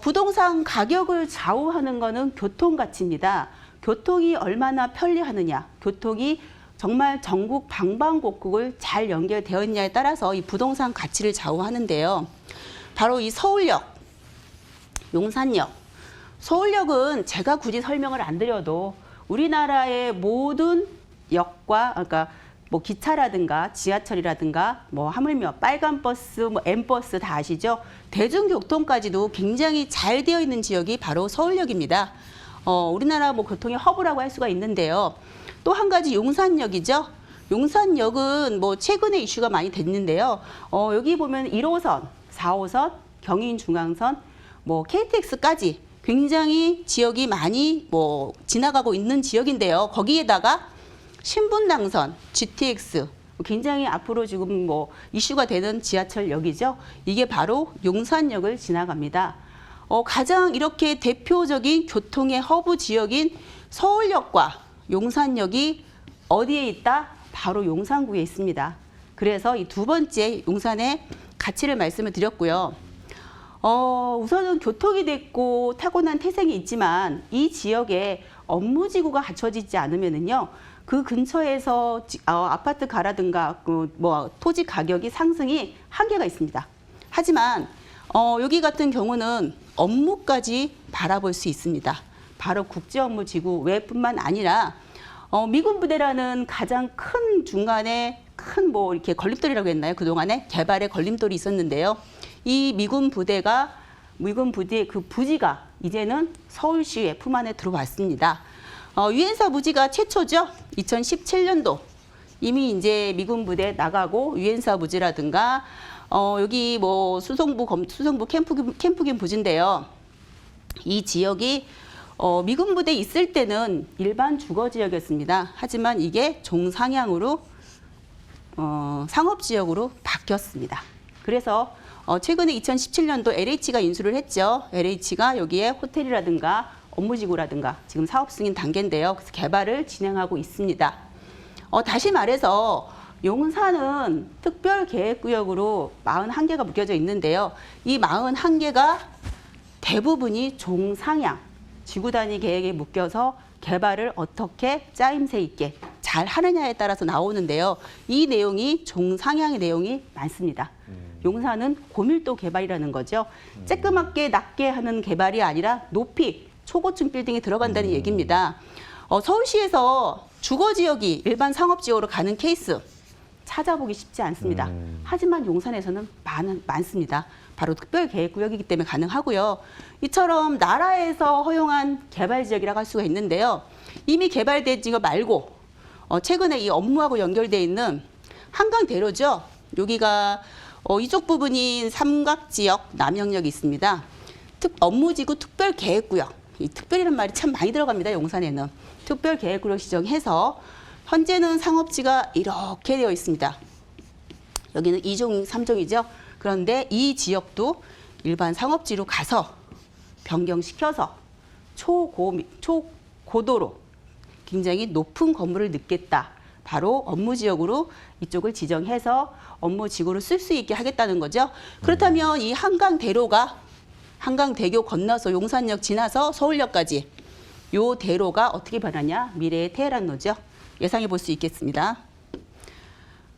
부동산 가격을 좌우하는 것은 교통 가치입니다. 교통이 얼마나 편리하느냐, 교통이 정말 전국 방방곡곡을 잘 연결되어 있냐에 따라서 이 부동산 가치를 좌우하는데요. 바로 이 서울역, 용산역. 서울역은 제가 굳이 설명을 안 드려도 우리나라의 모든 역과, 그러니까 뭐 기차라든가 지하철이라든가 뭐 하물며 빨간 버스, 뭐 M버스 다 아시죠? 대중교통까지도 굉장히 잘 되어 있는 지역이 바로 서울역입니다. 우리나라 뭐 교통의 허브라고 할 수가 있는데요. 또 한 가지 용산역이죠. 용산역은 뭐 최근에 이슈가 많이 됐는데요. 여기 보면 1호선, 4호선, 경인중앙선, 뭐 KTX까지 굉장히 지역이 많이 뭐 지나가고 있는 지역인데요. 거기에다가 신분당선, GTX, 굉장히 앞으로 지금 뭐 이슈가 되는 지하철역이죠. 이게 바로 용산역을 지나갑니다. 가장 이렇게 대표적인 교통의 허브 지역인 서울역과 용산역이 어디에 있다? 바로 용산구에 있습니다. 그래서 이 두 번째 용산의 가치를 말씀을 드렸고요. 우선은 교통이 됐고 타고난 태생이 있지만 이 지역에 업무지구가 갖춰지지 않으면은요, 그 근처에서 아파트 가라든가 뭐 토지 가격이 상승이 한계가 있습니다. 하지만 여기 같은 경우는 업무까지 바라볼 수 있습니다. 바로 국제업무지구 외뿐만 아니라 미군 부대라는 가장 큰 중간에 큰 뭐 이렇게 걸림돌이라고 했나요? 그동안에 개발의 걸림돌이 있었는데요. 이 미군 부대의 그 부지가 이제는 서울시 품 안에 들어왔습니다. 유엔사 부지가 최초죠. 2017년도 이미 이제 미군 부대 나가고 유엔사 부지라든가 여기 뭐 수송부 캠프긴 부지인데요. 이 지역이 미군 부대 있을 때는 일반 주거 지역이었습니다. 하지만 이게 종상향으로 상업 지역으로 바뀌었습니다. 그래서 최근에 2017년도 LH가 인수를 했죠. LH가 여기에 호텔이라든가 업무지구라든가 지금 사업 승인 단계인데요. 그래서 개발을 진행하고 있습니다. 다시 말해서 용산은 특별계획구역으로 41개가 묶여져 있는데요. 이 41개가 대부분이 종상향, 지구단위 계획에 묶여서 개발을 어떻게 짜임새 있게 잘 하느냐에 따라서 나오는데요. 이 내용이 종상향의 내용이 많습니다. 용산은 고밀도 개발이라는 거죠. 쬐끄맣게 낮게 하는 개발이 아니라 높이 초고층 빌딩이 들어간다는 얘기입니다. 서울시에서 주거지역이 일반 상업지역으로 가는 케이스 찾아보기 쉽지 않습니다. 하지만 용산에서는 많습니다. 바로 특별계획구역이기 때문에 가능하고요. 이처럼 나라에서 허용한 개발지역이라고 할 수가 있는데요. 이미 개발된 지역 말고 최근에 이 업무하고 연결되어 있는 한강대로죠. 여기가 이쪽 부분인 삼각지역 남영역이 있습니다. 업무지구 특별계획구역. 이 특별이라는 말이 참 많이 들어갑니다. 용산에는. 특별계획구역 지정해서 현재는 상업지가 이렇게 되어 있습니다. 여기는 2종, 3종이죠. 그런데 이 지역도 일반 상업지로 가서 변경시켜서 초고도로 굉장히 높은 건물을 넣겠다. 바로 업무지역으로 이쪽을 지정해서 업무지구로 쓸 수 있게 하겠다는 거죠. 그렇다면 이 한강대교 건너서 용산역 지나서 서울역까지 요 대로가 어떻게 변하냐? 미래의 테헤란로죠. 예상해 볼 수 있겠습니다.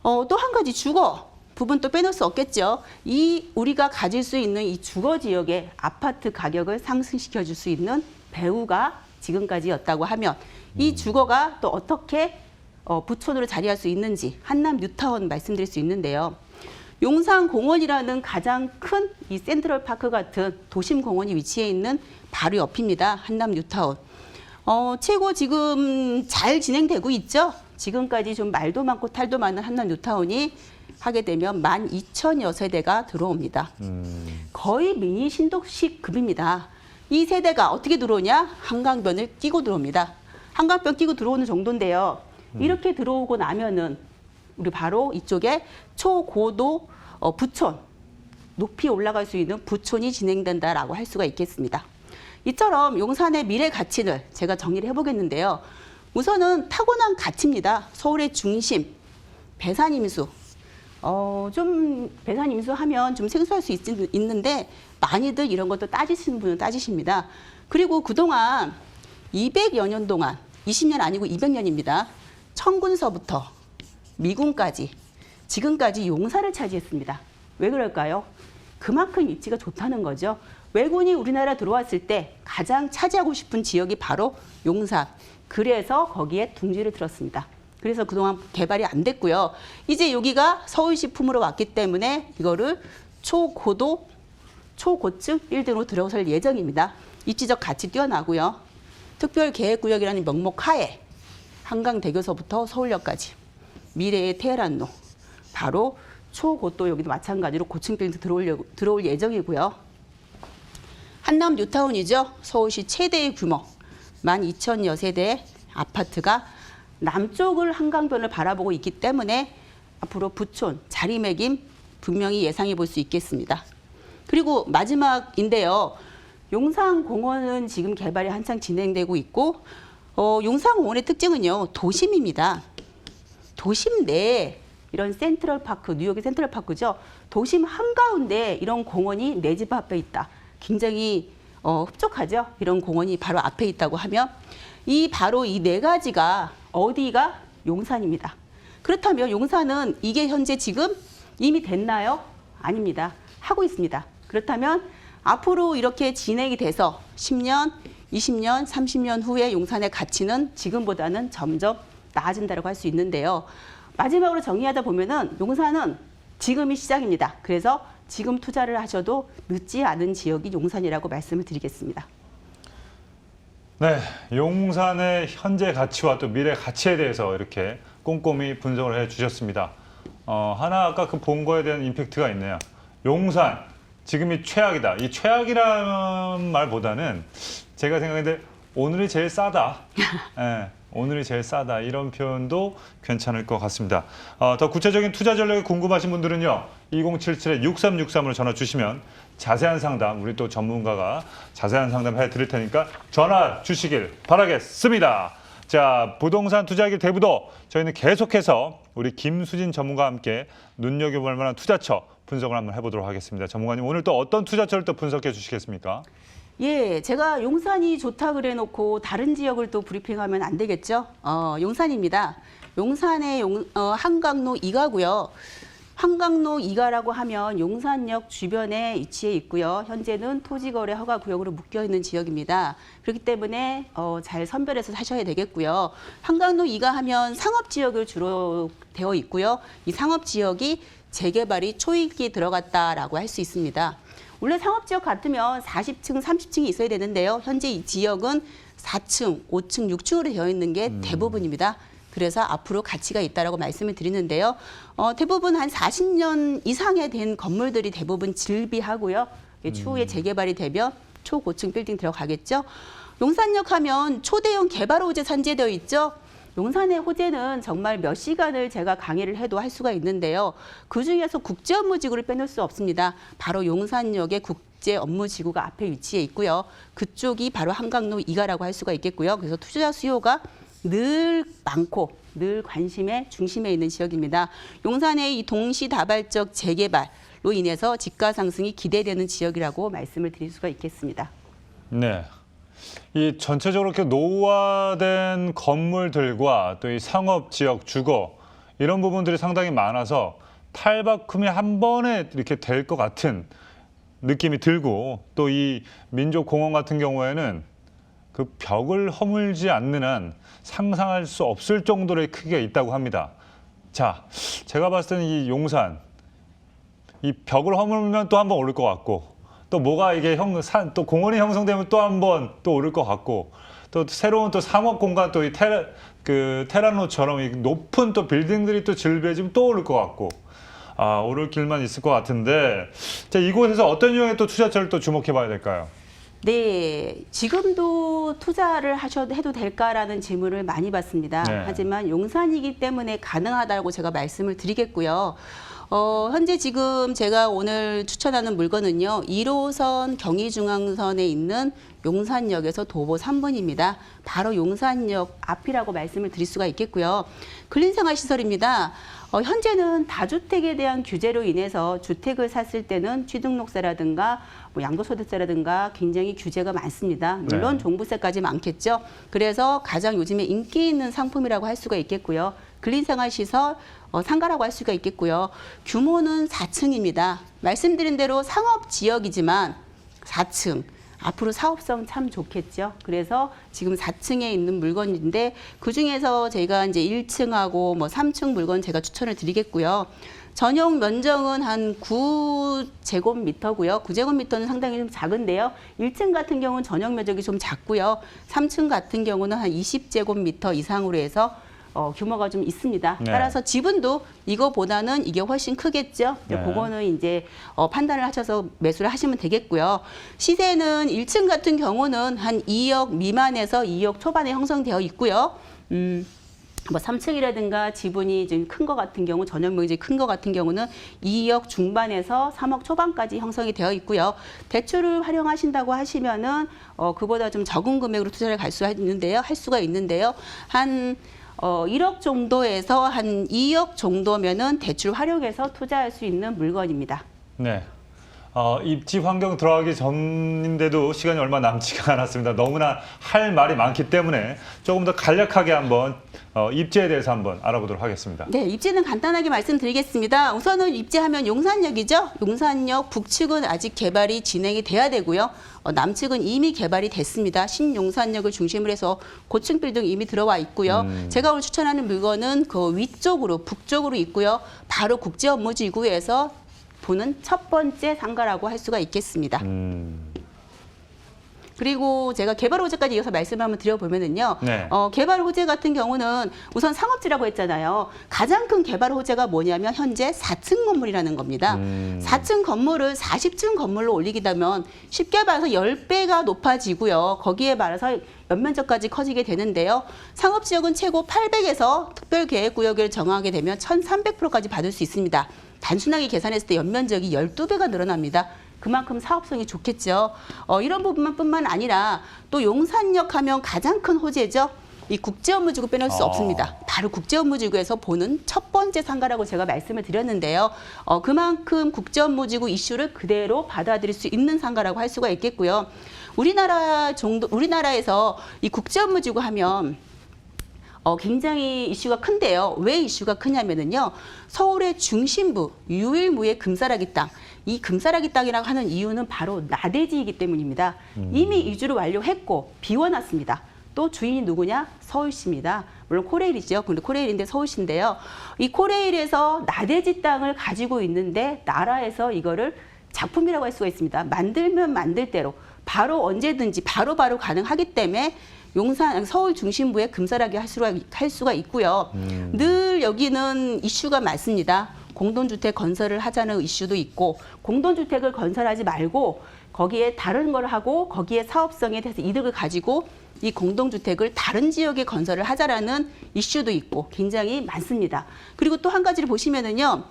또 한 가지 주거 부분 또 빼놓을 수 없겠죠. 이 우리가 가질 수 있는 이 주거 지역의 아파트 가격을 상승시켜 줄 수 있는 배후가 지금까지였다고 하면 이 주거가 또 어떻게 부촌으로 자리할 수 있는지 한남 뉴타운 말씀드릴 수 있는데요. 용산공원이라는 가장 큰 이 센트럴파크 같은 도심공원이 위치해 있는 바로 옆입니다. 한남 뉴타운. 최고 지금 잘 진행되고 있죠. 지금까지 좀 말도 많고 탈도 많은 한남 뉴타운이 하게 되면 12,000여 세대가 들어옵니다. 거의 미니 신도시급입니다. 이 세대가 어떻게 들어오냐? 한강변을 끼고 들어옵니다. 한강변 끼고 들어오는 정도인데요. 이렇게 들어오고 나면은 우리 바로 이쪽에 초고도 부촌, 높이 올라갈 수 있는 부촌이 진행된다라고 할 수가 있겠습니다. 이처럼 용산의 미래 가치를 제가 정리를 해보겠는데요. 우선은 타고난 가치입니다. 서울의 중심, 배산임수. 좀 배산임수 하면 좀 생소할 수 있는데 많이들 이런 것도 따지시는 분은 따지십니다. 그리고 그동안 200여 년 동안, 20년 아니고 200년입니다. 청군서부터 미군까지 지금까지 용산을 차지했습니다. 왜 그럴까요? 그만큼 입지가 좋다는 거죠. 왜군이 우리나라 들어왔을 때 가장 차지하고 싶은 지역이 바로 용산. 그래서 거기에 둥지를 들었습니다. 그래서 그동안 개발이 안 됐고요. 이제 여기가 서울시 품으로 왔기 때문에 이거를 초고도, 초고층 1등으로 들어설 예정입니다. 입지적 가치 뛰어나고요. 특별계획구역이라는 명목 하에 한강대교서부터 서울역까지 미래의 테헤란로, 바로 초고도 여기도 마찬가지로 고층 빌딩 들어올 예정이고요. 한남 뉴타운이죠. 서울시 최대의 규모 12,000여 세대의 아파트가 남쪽을 한강변을 바라보고 있기 때문에 앞으로 부촌, 자리매김 분명히 예상해 볼 수 있겠습니다. 그리고 마지막인데요. 용산공원은 지금 개발이 한창 진행되고 있고 용산공원의 특징은요. 도심입니다. 도심 내에 이런 센트럴파크, 뉴욕의 센트럴파크죠. 도심 한가운데 이런 공원이 내 집 앞에 있다. 굉장히 흡족하죠. 이런 공원이 바로 앞에 있다고 하면 바로 이 네 가지가 어디가 용산입니다. 그렇다면 용산은 이게 현재 지금 이미 됐나요? 아닙니다. 하고 있습니다. 그렇다면 앞으로 이렇게 진행이 돼서 10년, 20년, 30년 후에 용산의 가치는 지금보다는 점점 나아진다고 할 수 있는데요. 마지막으로 정리하다 보면은 용산은 지금이 시작입니다. 그래서 지금 투자를 하셔도 늦지 않은 지역이 용산이라고 말씀을 드리겠습니다. 네, 용산의 현재 가치와 또 미래 가치에 대해서 이렇게 꼼꼼히 분석을 해주셨습니다. 하나 아까 그 본 거에 대한 임팩트가 있네요. 용산, 지금이 최악이다. 이 최악이라는 말보다는 제가 생각했는데 오늘이 제일 싸다. 네, 오늘이 제일 싸다. 이런 표현도 괜찮을 것 같습니다. 더 구체적인 투자 전략이 궁금하신 분들은요. 2077-6363으로 전화 주시면 자세한 상담, 우리 또 전문가가 자세한 상담 해드릴 테니까 전화 주시길 바라겠습니다. 자, 부동산 투자하기 대부도 저희는 계속해서 우리 김수진 전문가와 함께 눈여겨볼 만한 투자처 분석을 한번 해보도록 하겠습니다. 전문가님, 오늘 또 어떤 투자처를 또 분석해 주시겠습니까? 예, 제가 용산이 좋다 그래놓고 다른 지역을 또 브리핑하면 안 되겠죠? 용산입니다. 용산의 한강로 2가고요. 한강로 2가라고 하면 용산역 주변에 위치해 있고요. 현재는 토지거래 허가 구역으로 묶여 있는 지역입니다. 그렇기 때문에 잘 선별해서 사셔야 되겠고요. 한강로 2가 하면 상업지역을 주로 되어 있고요. 이 상업지역이 재개발이 초일기에 들어갔다라고 할 수 있습니다. 원래 상업지역 같으면 40층, 30층이 있어야 되는데요. 현재 이 지역은 4층, 5층, 6층으로 되어 있는 게 대부분입니다. 그래서 앞으로 가치가 있다라고 말씀을 드리는데요. 대부분 한 40년 이상에 된 건물들이 대부분 질비하고요. 추후에 재개발이 되면 초고층 빌딩 들어가겠죠. 용산역 하면 초대형 개발 호재 산재되어 있죠. 용산의 호재는 정말 몇 시간을 제가 강의를 해도 할 수가 있는데요. 그중에서 국제업무지구를 빼놓을 수 없습니다. 바로 용산역의 국제업무지구가 앞에 위치해 있고요. 그쪽이 바로 한강로 2가라고 할 수가 있겠고요. 그래서 투자 수요가 늘 많고 늘 관심의 중심에 있는 지역입니다. 용산의 이 동시다발적 재개발로 인해서 집가 상승이 기대되는 지역이라고 말씀을 드릴 수가 있겠습니다. 네. 이 전체적으로 이렇게 노후화된 건물들과 또 이 상업 지역, 주거 이런 부분들이 상당히 많아서 탈바꿈이 한 번에 이렇게 될 것 같은 느낌이 들고 또 이 민족공원 같은 경우에는 그 벽을 허물지 않는 한 상상할 수 없을 정도의 크기가 있다고 합니다. 자, 제가 봤을 때는 이 용산, 이 벽을 허물면 또 한 번 오를 것 같고 또 뭐가 이게 또 공원이 형성되면 또 한 번 또 오를 것 같고 또 새로운 또 상업 공간 또 이 테라노처럼 이 높은 또 빌딩들이 또 질비해지면 또 오를 것 같고 오를 길만 있을 것 같은데 자, 이곳에서 어떤 유형의 또 투자처를 또 주목해 봐야 될까요? 네, 지금도 투자를 해도 될까라는 질문을 많이 받습니다. 네. 하지만 용산이기 때문에 가능하다고 제가 말씀을 드리겠고요. 현재 지금 제가 오늘 추천하는 물건은요. 1호선 경의중앙선에 있는 용산역에서 도보 3분입니다. 바로 용산역 앞이라고 말씀을 드릴 수가 있겠고요. 근린생활시설입니다. 현재는 다주택에 대한 규제로 인해서 주택을 샀을 때는 취등록세라든가 양도소득세라든가 굉장히 규제가 많습니다. 물론 네. 종부세까지 많겠죠. 그래서 가장 요즘에 인기 있는 상품이라고 할 수가 있겠고요. 근린생활시설 상가라고 할 수가 있겠고요. 규모는 4층입니다. 말씀드린 대로 상업지역이지만 4층. 앞으로 사업성 참 좋겠죠. 그래서 지금 4층에 있는 물건인데 그중에서 제가 이제 1층하고 3층 물건 제가 추천을 드리겠고요. 전용 면적은 한 9제곱미터고요. 9제곱미터는 상당히 좀 작은데요. 1층 같은 경우는 전용 면적이 좀 작고요. 3층 같은 경우는 한 20제곱미터 이상으로 해서 규모가 좀 있습니다. 네. 따라서 지분도 이거보다는 이게 훨씬 크겠죠. 네. 그거는 이제 판단을 하셔서 매수를 하시면 되겠고요. 시세는 1층 같은 경우는 한 2억 미만에서 2억 초반에 형성되어 있고요. 3층이라든가 지분이 좀 큰 것 같은 경우, 전용 면적이 큰 것 같은 경우는 2억 중반에서 3억 초반까지 형성이 되어 있고요. 대출을 활용하신다고 하시면은 그보다 좀 적은 금액으로 투자를 할 수가 있는데요. 한 1억 정도에서 한 2억 정도면은 대출 활용해서 투자할 수 있는 물건입니다. 네. 입지 환경 들어가기 전인데도 시간이 얼마 남지가 않았습니다. 너무나 할 말이 많기 때문에 조금 더 간략하게 한번 입지에 대해서 한번 알아보도록 하겠습니다. 네, 입지는 간단하게 말씀드리겠습니다. 우선은 입지하면 용산역이죠. 용산역 북측은 아직 개발이 진행이 돼야 되고요. 남측은 이미 개발이 됐습니다. 신용산역을 중심으로 해서 고층 빌딩 이미 들어와 있고요. 제가 오늘 추천하는 물건은 그 위쪽으로 북쪽으로 있고요. 바로 국제업무지구에서 보는 첫 번째 상가라고 할 수가 있겠습니다. 그리고 제가 개발 호재까지 이어서 말씀을 한번 드려보면은요. 네. 개발 호재 같은 경우는 우선 상업지라고 했잖아요. 가장 큰 개발 호재가 뭐냐면 현재 4층 건물이라는 겁니다. 4층 건물을 40층 건물로 올리게 되면 쉽게 말해서 10배가 높아지고요. 거기에 말해서 연면적까지 커지게 되는데요. 상업지역은 최고 800에서 특별계획구역을 정하게 되면 1300%까지 받을 수 있습니다. 단순하게 계산했을 때 연면적이 12배가 늘어납니다. 그만큼 사업성이 좋겠죠. 이런 부분뿐만 아니라 또 용산역 하면 가장 큰 호재죠. 이 국제업무지구 빼놓을 수 없습니다. 바로 국제업무지구에서 보는 첫 번째 상가라고 제가 말씀을 드렸는데요. 그만큼 국제업무지구 이슈를 그대로 받아들일 수 있는 상가라고 할 수가 있겠고요. 우리나라에서 이 국제업무지구 하면 굉장히 이슈가 큰데요. 왜 이슈가 크냐면은요. 서울의 중심부 유일무의 금싸라기 땅. 이 금싸라기 땅이라고 하는 이유는 바로 나대지이기 때문입니다. 이미 이주를 완료했고 비워놨습니다. 또 주인이 누구냐? 서울시입니다. 물론 코레일이죠. 근데 코레일인데 서울시인데요. 이 코레일에서 나대지 땅을 가지고 있는데 나라에서 이거를 작품이라고 할 수가 있습니다. 만들면 만들 대로 바로 언제든지 바로바로 가능하기 때문에 서울 중심부에 금싸라기 할 수가 있고요. 늘 여기는 이슈가 많습니다. 공동주택 건설을 하자는 이슈도 있고 공동주택을 건설하지 말고 거기에 다른 걸 하고 거기에 사업성에 대해서 이득을 가지고 이 공동주택을 다른 지역에 건설을 하자라는 이슈도 있고 굉장히 많습니다. 그리고 또 한 가지를 보시면은요.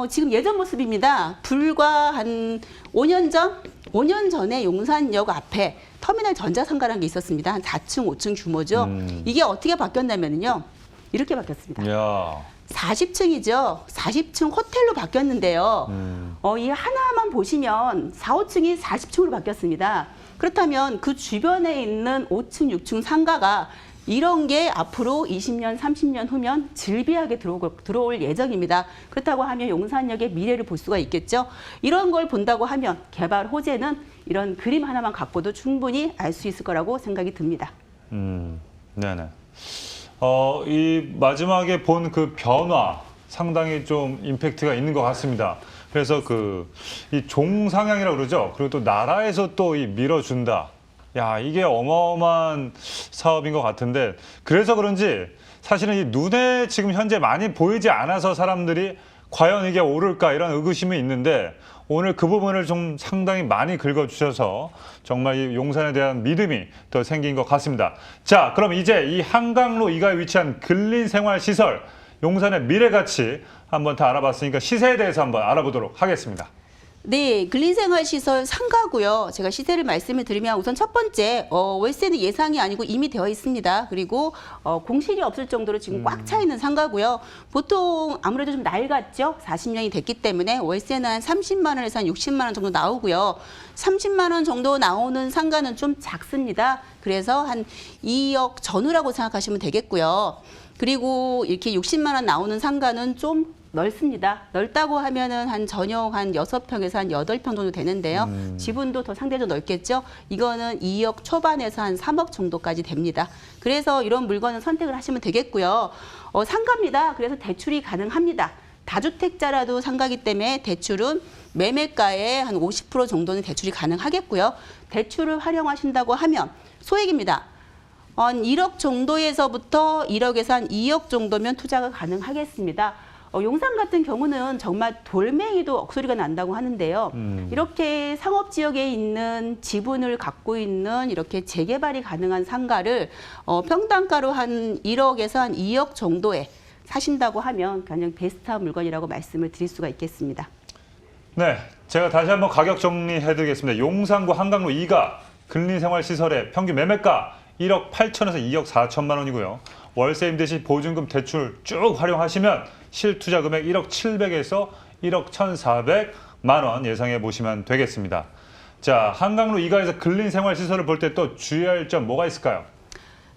지금 예전 모습입니다. 불과 한 5년 전에 용산역 앞에 터미널 전자상가라는 게 있었습니다. 한 4층, 5층 규모죠. 이게 어떻게 바뀌었냐면요. 이렇게 바뀌었습니다. 야. 40층이죠. 40층 호텔로 바뀌었는데요. 이 하나만 보시면 4, 5층이 40층으로 바뀌었습니다. 그렇다면 그 주변에 있는 5층, 6층 상가가 이런 게 앞으로 20년, 30년 후면 즐비하게 들어올 예정입니다. 그렇다고 하면 용산역의 미래를 볼 수가 있겠죠. 이런 걸 본다고 하면 개발 호재는 이런 그림 하나만 갖고도 충분히 알 수 있을 거라고 생각이 듭니다. 네네. 이 마지막에 본 그 변화 상당히 좀 임팩트가 있는 것 같습니다. 그래서 이 종상향이라고 그러죠. 그리고 또 나라에서 또 이 밀어준다. 야, 이게 어마어마한 사업인 것 같은데 그래서 그런지 사실은 이 눈에 지금 현재 많이 보이지 않아서 사람들이 과연 이게 오를까 이런 의구심이 있는데 오늘 그 부분을 좀 상당히 많이 긁어주셔서 정말 이 용산에 대한 믿음이 더 생긴 것 같습니다. 자, 그럼 이제 이 한강로 2가에 위치한 근린생활시설 용산의 미래가치 한번 다 알아봤으니까 시세에 대해서 한번 알아보도록 하겠습니다. 네, 근린생활시설 상가고요. 제가 시세를 말씀을 드리면 우선 첫 번째 월세는 예상이 아니고 이미 되어 있습니다. 그리고 공실이 없을 정도로 지금 꽉 차 있는 상가고요. 보통 아무래도 좀 낡았죠. 40년이 됐기 때문에 월세는 한 30만 원에서 한 60만 원 정도 나오고요. 30만 원 정도 나오는 상가는 좀 작습니다. 그래서 한 2억 전후라고 생각하시면 되겠고요. 그리고 이렇게 60만 원 나오는 상가는 좀 넓습니다. 넓다고 하면은 한 전용 한 6평에서 한 8평 정도 되는데요. 지분도 더 상대적으로 넓겠죠. 이거는 2억 초반에서 한 3억 정도까지 됩니다. 그래서 이런 물건을 선택을 하시면 되겠고요. 상가입니다. 그래서 대출이 가능합니다. 다주택자라도 상가기 때문에 대출은 매매가의 한 50% 정도는 대출이 가능하겠고요. 대출을 활용하신다고 하면 소액입니다. 한 1억 정도에서부터 1억에서 한 2억 정도면 투자가 가능하겠습니다. 용산 같은 경우는 정말 돌멩이도 억소리가 난다고 하는데요. 이렇게 상업지역에 있는 지분을 갖고 있는 이렇게 재개발이 가능한 상가를 평당가로 한 1억에서 한 2억 정도에 사신다고 하면 가장 베스트한 물건이라고 말씀을 드릴 수가 있겠습니다. 네, 제가 다시 한번 가격 정리해드리겠습니다. 용산구 한강로 2가 근린생활시설의 평균 매매가 1억 8천에서 2억 4천만 원이고요. 월세 임대시 보증금 대출 쭉 활용하시면 실투자 금액 1억 700에서 1억 1,400만 원 예상해 보시면 되겠습니다. 자, 한강로 2가에서 근린생활시설을 볼 때 또 주의할 점 뭐가 있을까요?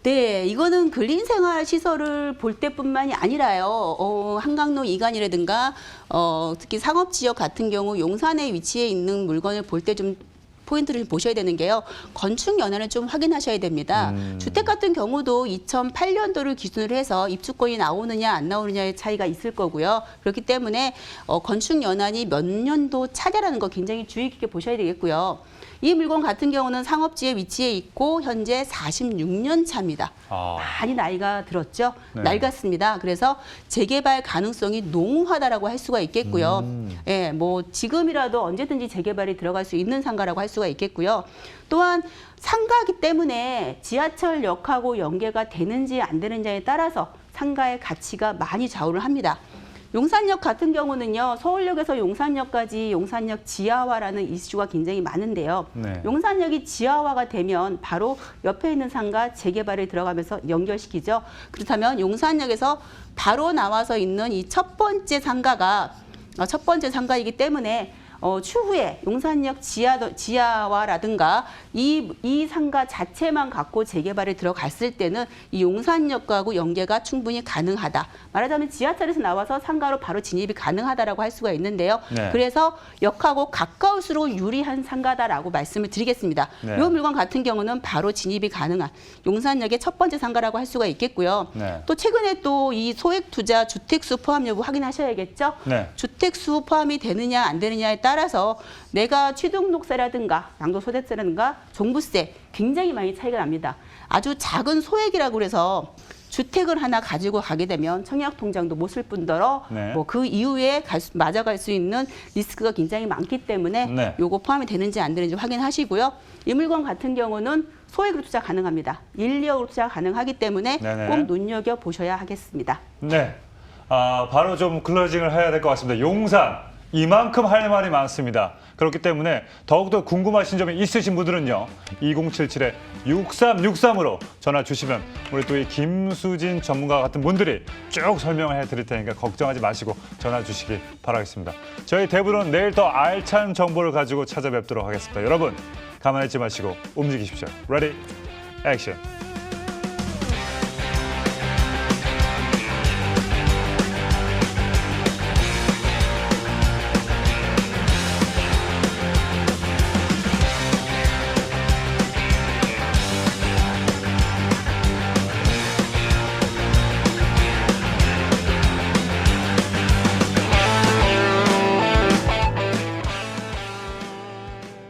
네, 이거는 근린생활시설을 볼 때뿐만이 아니라요. 한강로 2간이라든가 특히 상업지역 같은 경우 용산에 위치해 있는 물건을 볼 때 좀 포인트를 보셔야 되는 게요. 건축 연한을 좀 확인하셔야 됩니다. 주택 같은 경우도 2008년도를 기준으로 해서 입주권이 나오느냐 안 나오느냐의 차이가 있을 거고요. 그렇기 때문에 건축 연한이 몇 년도 차냐라는 거 굉장히 주의 깊게 보셔야 되겠고요. 이 물건 같은 경우는 상업지에 위치해 있고 현재 46년 차입니다. 많이 나이가 들었죠. 네. 낡았습니다. 그래서 재개발 가능성이 농후하다라고 할 수가 있겠고요. 예, 뭐 지금이라도 언제든지 재개발이 들어갈 수 있는 상가라고 할 수가 있겠고요. 또한 상가이기 때문에 지하철역하고 연계가 되는지 안 되는지에 따라서 상가의 가치가 많이 좌우를 합니다. 용산역 같은 경우는요. 서울역에서 용산역까지 용산역 지하화라는 이슈가 굉장히 많은데요. 네. 용산역이 지하화가 되면 바로 옆에 있는 상가 재개발에 들어가면서 연결시키죠. 그렇다면 용산역에서 바로 나와서 있는 이 첫 번째 상가이기 때문에 추후에 용산역 지하화라든가 이 상가 자체만 갖고 재개발에 들어갔을 때는 이 용산역하고 연계가 충분히 가능하다. 말하자면 지하철에서 나와서 상가로 바로 진입이 가능하다라고 할 수가 있는데요. 네. 그래서 역하고 가까울수록 유리한 상가다라고 말씀을 드리겠습니다. 네. 이 물건 같은 경우는 바로 진입이 가능한 용산역의 첫 번째 상가라고 할 수가 있겠고요. 네. 또 최근에 또 이 소액 투자 주택수 포함 여부 확인하셔야겠죠. 네. 주택수 포함이 되느냐 안 되느냐에 따라서 내가 취득록세라든가 양도소득세라든가 종부세 굉장히 많이 차이가 납니다. 아주 작은 소액이라고 해서 주택을 하나 가지고 가게 되면 청약 통장도 못 쓸 뿐더러 네. 뭐 그 이후에 맞아갈 수 있는 리스크가 굉장히 많기 때문에 네. 요거 포함이 되는지 안 되는지 확인하시고요. 이 물건 같은 경우는 소액으로 투자 가능합니다. 1, 2억으로 투자 가능하기 때문에 네네. 꼭 눈여겨 보셔야 하겠습니다. 네. 바로 좀 클로징을 해야 될 것 같습니다. 용산, 이만큼 할 말이 많습니다. 그렇기 때문에 더욱더 궁금하신 점이 있으신 분들은요. 2077-6363으로 전화 주시면 우리 또 이 김수진 전문가 같은 분들이 쭉 설명을 해드릴 테니까 걱정하지 마시고 전화 주시기 바라겠습니다. 저희 대부로는 내일 더 알찬 정보를 가지고 찾아뵙도록 하겠습니다. 여러분, 가만히 있지 마시고 움직이십시오. Ready? Action.